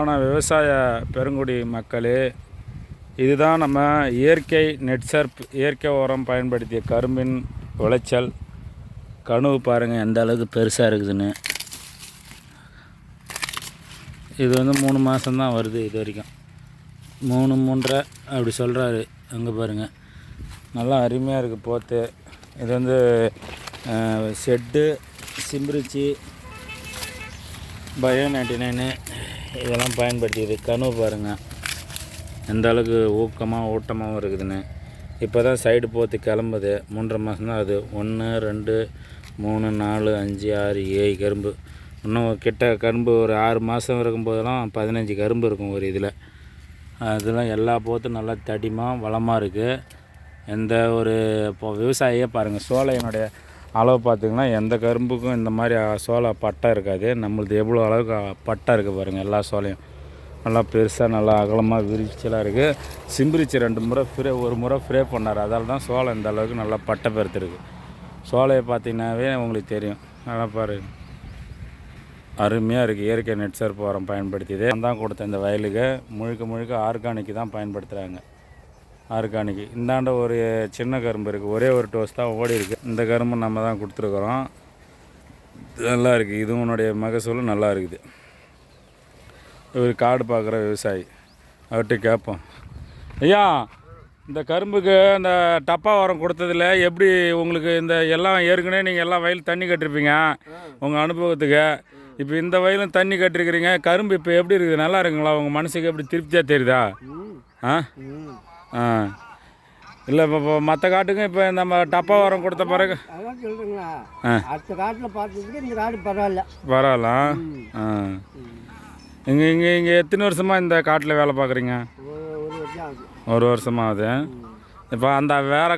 ஆனால் விவசாய பெருங்குடி மக்களே, இதுதான் நம்ம இயற்கை நெட்சர்ப் இயற்கை உரம் பயன்படுத்திய கரும்பின் விளைச்சல். கணுவு பாருங்கள் எந்த அளவுக்கு பெருசாக இருக்குதுன்னு. இது 3 மாதம்தான் வருது. இது வரைக்கும் 3 3.5 அப்படி சொல்கிறாரு. அங்கே பாருங்கள், நல்லா அருமையாக இருக்குது போத்து. இது செட்டு சிம்பிரிச்சி பயோ 99 இதெல்லாம் பயன்படுத்தியது. கணுவு பாருங்கள் எந்த அளவுக்கு ஊட்டமாகவும் இருக்குதுன்னு. இப்போ தான் சைடு போத்து கிளம்புது. 3.5 மாதம்தான் அது. 1 2 3 4 5 6 7 கரும்பு. இன்னும் கிட்ட கரும்பு ஒரு 6 மாதம் இருக்கும்போதெல்லாம் 15 கரும்பு இருக்கும் ஒரு இதில். அதெல்லாம் எல்லா போத்தும் நல்லா தடிமாக வளமாக இருக்குது. எந்த ஒரு இப்போ விவசாயியே பாருங்கள், சோலையினுடைய அளவு பார்த்திங்கன்னா எந்த கரும்புக்கும் இந்த மாதிரி சோளை பட்டை இருக்காது. நம்மளது எவ்வளோ அளவுக்கு பட்டை இருக்குது பாருங்கள். எல்லா சோலையும் நல்லா பெருசாக நல்லா அகலமாக விரிச்சலாக இருக்குது. சிம்பிரிச்சு 2 முறை ஒரு முறை ஃப்ரே பண்ணார். அதால் தான் சோளம் இந்த அளவுக்கு நல்லா பட்டை பெருத்துருக்கு. சோலையை பார்த்திங்கனாவே உங்களுக்கு தெரியும். நல்லா பாரு, அருமையாக இருக்குது. இயற்கை நெட்சர்ப் உரம் பயன்படுத்தியது நான் தான் கொடுத்தேன். இந்த வயலுக்கு முழுக்க ஆர்கானிக்கு தான் பயன்படுத்துகிறாங்க. ஆர்கானிக்கு. இந்தாண்ட ஒரு சின்ன கரும்பு இருக்குது, ஒரே ஒரு டோஸ் தான் ஓடி இருக்குது. இந்த கரும்பு நம்ம தான் கொடுத்துருக்குறோம். நல்லா இருக்குது. இதுவனுடைய மகசூலும் நல்லா இருக்குது. ஒரு காடு பார்க்குற விவசாயி அவர்கிட்ட கேட்போம், ஐயா இந்த கரும்புக்கு இந்த டப்பா உரம் கொடுத்ததில் எப்படி உங்களுக்கு இந்த எல்லாம் ஏற்கனவே நீங்கள் எல்லாம் வயல் தண்ணி கட்டிருப்பீங்க உங்கள் அனுபவத்துக்கு. இப்போ இந்த வயலும் தண்ணி கட்டிருக்கிறீங்க, கரும்பு இப்போ எப்படி இருக்குது? நல்லா இருக்குங்களா? உங்கள் மனசுக்கு எப்படி திருப்தியாக தெரியுதா? இல்லை இப்போ மற்ற காட்டுக்கும் இப்போ நம்ம டப்பா உரம் கொடுத்த பிறகு அடுத்த காட்டில் பார்த்துக்கிட்டு இந்த காடு பரவாயில்ல. இங்கே எத்தனை வருஷமாக இந்த காட்டில் வேலை பார்க்குறீங்க? ஒரு வருஷமாக ஆகுது. இப்போ அந்த வேற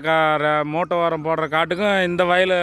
மூட்டை உரம் போடுற காட்டுக்கும் இந்த வயல்